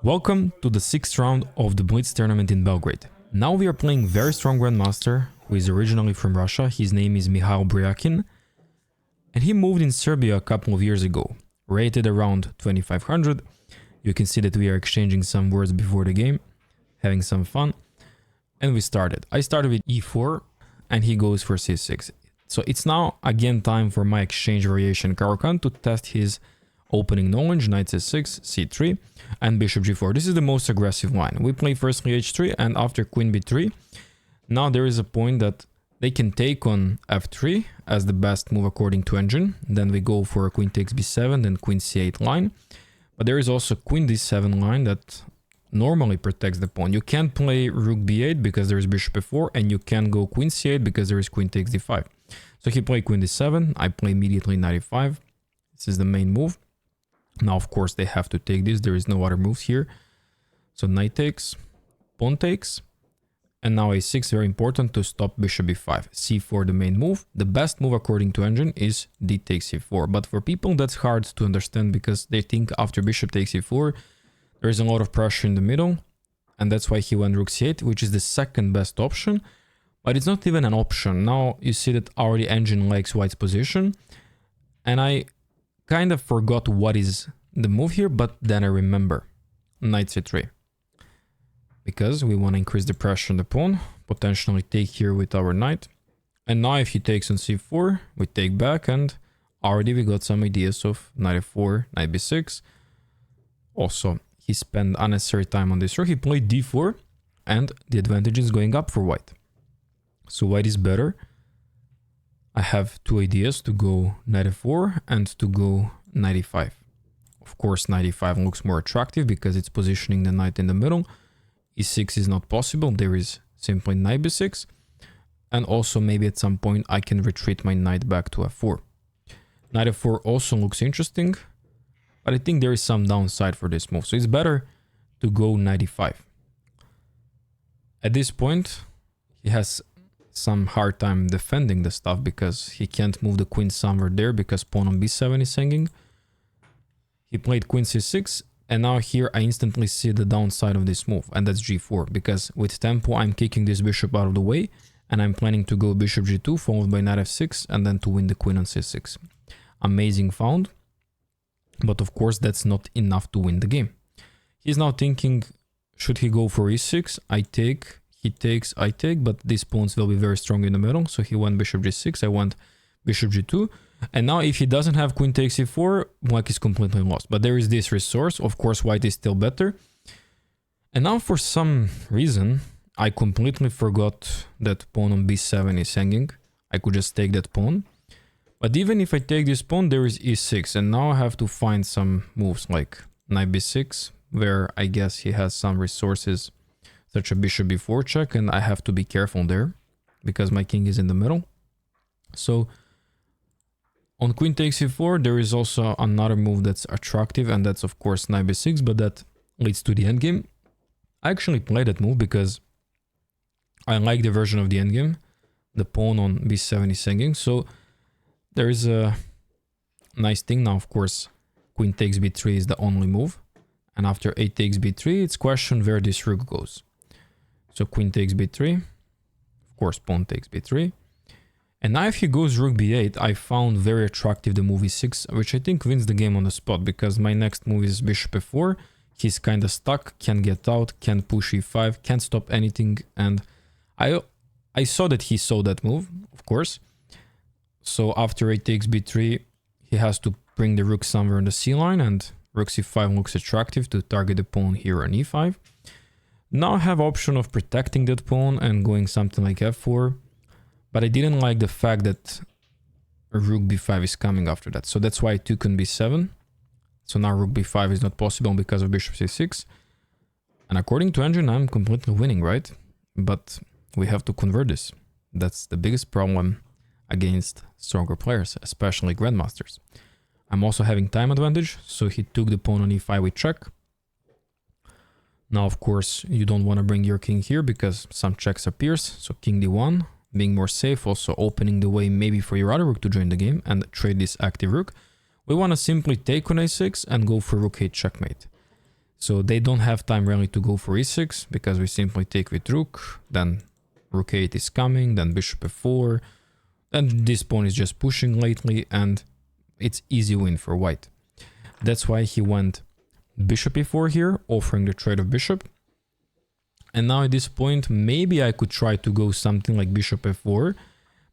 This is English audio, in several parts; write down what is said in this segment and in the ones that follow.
Welcome to the 6th round of the Blitz tournament in Belgrade. Now we are playing very strong Grandmaster, who is originally from Russia. His name is Mihail Bryakin, and he moved in Serbia a couple of years ago, rated around 2500. You can see that we are exchanging some words before the game, having some fun, and we started. I started with e4, and he goes for c6. So it's now again time for my exchange variation Caro-Kann to test his opening knowledge, knight c6, c3, and bishop g4. This is the most aggressive line. We play firstly h3, and after queen b3, now there is a point that they can take on f3 as the best move according to engine. Then we go for a queen takes b7, then queen c8 line. But there is also queen d7 line that normally protects the pawn. You can't play rook b8 because there is bishop f4, and you can't go queen c8 because there is queen takes d5. So he played queen d7, I play immediately knight e5. This is the main move. Now, of course, they have to take this. There is no other moves here. So knight takes, pawn takes, and now a6, very important to stop bishop b5. c4, the main move. The best move according to engine is d takes c4. But for people, that's hard to understand because they think after bishop takes c4, there is a lot of pressure in the middle. And that's why he went rook c8, which is the second best option. But it's not even an option. Now you see that already engine likes white's position. And I kind of forgot what is the move here, but then I remember. Knight c3. Because we want to increase the pressure on the pawn, potentially take here with our knight. And now if he takes on c4, we take back, and already we got some ideas of knight f4, knight b6. Also, he spent unnecessary time on this rook. He played d4, and the advantage is going up for white. So white is better. I have two ideas to go knight f4 and to go knight e5. Of course, knight e5 looks more attractive because it's positioning the knight in the middle. e6 is not possible. There is simply knight b6. And also maybe at some point I can retreat my knight back to f4. Knight f4 also looks interesting, but I think there is some downside for this move. So it's better to go knight e5. At this point, he has some hard time defending the stuff because he can't move the queen somewhere there because pawn on b7 is hanging. He played queen c6, and now here I instantly see the downside of this move, and that's g4, because with tempo I'm kicking this bishop out of the way, and I'm planning to go bishop g2 followed by knight f6 and then to win the queen on c6. Amazing found, but of course that's not enough to win the game. He's now thinking, should he go for e6? I take. He takes, I take, but these pawns will be very strong in the middle. So he went bishop g6, I went bishop g2. And now if he doesn't have queen takes e4, black is completely lost. But there is this resource. Of course, white is still better. And now for some reason, I completely forgot that pawn on b7 is hanging. I could just take that pawn. But even if I take this pawn, there is e6. And now I have to find some moves like knight b6, where I guess he has some resources such a bishop b4 check, and I have to be careful there because my king is in the middle. So on queen takes e4, there is also another move that's attractive, and that's of course knight b6, but that leads to the endgame. I actually play that move because I like the version of the endgame. The pawn on b7 is hanging, so there is a nice thing now. Of course, queen takes b3 is the only move, and after a takes b3, it's question where this rook goes. So queen takes b3, of course pawn takes b3. And now if he goes rook b8, I found very attractive the move e6, which I think wins the game on the spot, because my next move is bishop f4. He's kind of stuck, can't get out, can't push e5, can't stop anything. And I saw that he saw that move, of course. So after a takes b3, he has to bring the rook somewhere on the c line, and rook c5 looks attractive to target the pawn here on e5. Now I have option of protecting that pawn and going something like f4, but I didn't like the fact that rook b5 is coming after that. So that's why I took on b7. So now rook b5 is not possible because of bishop c6. And according to engine, I'm completely winning, right? But we have to convert this. That's the biggest problem against stronger players, especially grandmasters. I'm also having time advantage, so he took the pawn on e5 with check. Now, of course, you don't want to bring your king here because some checks appears. So king d1, being more safe, also opening the way maybe for your other rook to join the game and trade this active rook. We want to simply take on a6 and go for rook 8 checkmate. So they don't have time really to go for e6 because we simply take with rook, then rook 8 is coming, then bishop f4, and this pawn is just pushing lately and it's easy win for white. That's why he went bishop e4 here, offering the trade of bishop. And now at this point, maybe I could try to go something like bishop f4,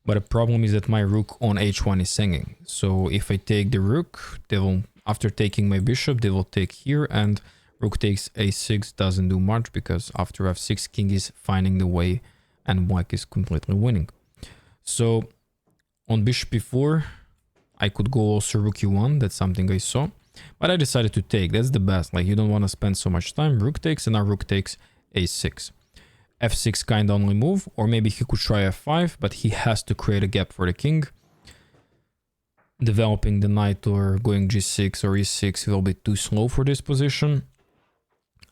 but the problem is that my rook on h1 is hanging. So if I take the rook, they will, after taking my bishop, they will take here, and rook takes a6 doesn't do much because after f6, king is finding the way and black is completely winning. So on bishop e4, I could go also rook e1, that's something I saw, but I decided to take. That's the best, like you don't want to spend so much time. Rook takes, and now rook takes a6. f6 kind of only move, or maybe he could try f5, but he has to create a gap for the king. Developing the knight or going g6 or e6 will be too slow for this position.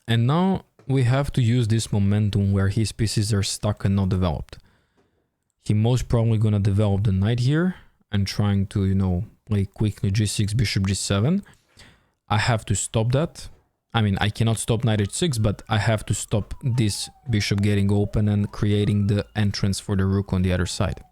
And now we have to use this momentum where his pieces are stuck and not developed. He most probably gonna develop the knight here and trying to, you know, play quickly g6, bishop g7. I have to stop that. I mean, I cannot stop knight h6, but I have to stop this bishop getting open and creating the entrance for the rook on the other side.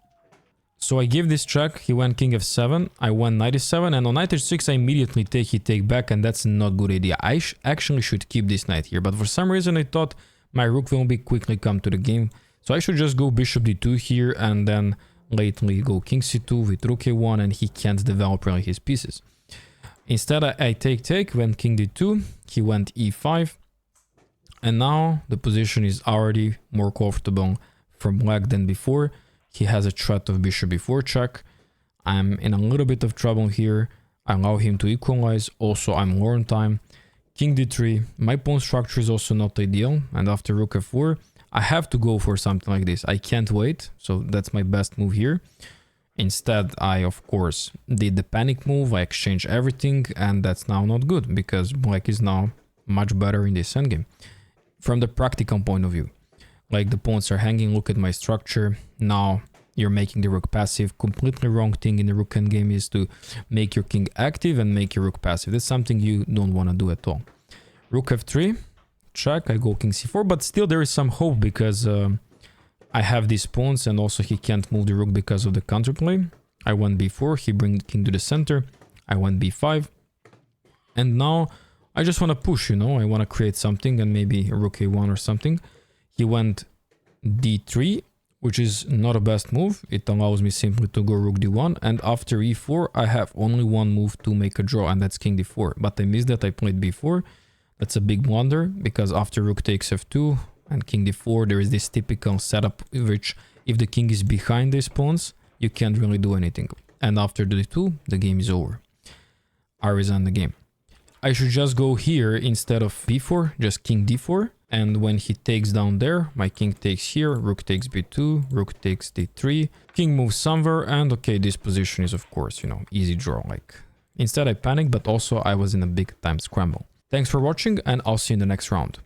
So I give this check, he went king f7, I went knight e7, and on knight h6 I immediately take, he take back, and that's not a good idea. I actually should keep this knight here, but for some reason I thought my rook will be quickly come to the game. So I should just go bishop d2 here, and then lately go king c2 with rook a1, and he can't develop really his pieces. Instead, I take, went king d2, he went e5, and now the position is already more comfortable for black than before. He has a threat of bishop b4 check. I'm in a little bit of trouble here. I allow him to equalize. Also, I'm low on time. King d3, my pawn structure is also not ideal, and after rook f4, I have to go for something like this. I can't wait, so that's my best move here. Instead, I, of course, did the panic move, I exchanged everything, and that's now not good, because black is now much better in this endgame. From the practical point of view, like the pawns are hanging, look at my structure, now you're making the rook passive. Completely wrong thing in the rook endgame is to make your king active and make your rook passive. That's something you don't want to do at all. Rook f3, check, I go king c4, but still there is some hope because I have these pawns, and also he can't move the rook because of the counterplay. I went b4, he brings king to the center, I went b5, and now I just want to push, you know, I want to create something, and maybe rook a1 or something. He went d3, which is not a best move. It allows me simply to go rook d1, and after e4 I have only one move to make a draw, and that's king d4, but I missed that. I played b4. That's a big blunder, because after rook takes f2 and king d4, there is this typical setup which, if the king is behind these pawns, you can't really do anything. And after d2, the game is over. I resign the game. I should just go here instead of b4, just king d4. And when he takes down there, my king takes here, rook takes b2, rook takes d3, king moves somewhere, and okay, this position is, of course, you know, easy draw. Like, instead I panicked, but also I was in a big time scramble. Thanks for watching, and I'll see you in the next round.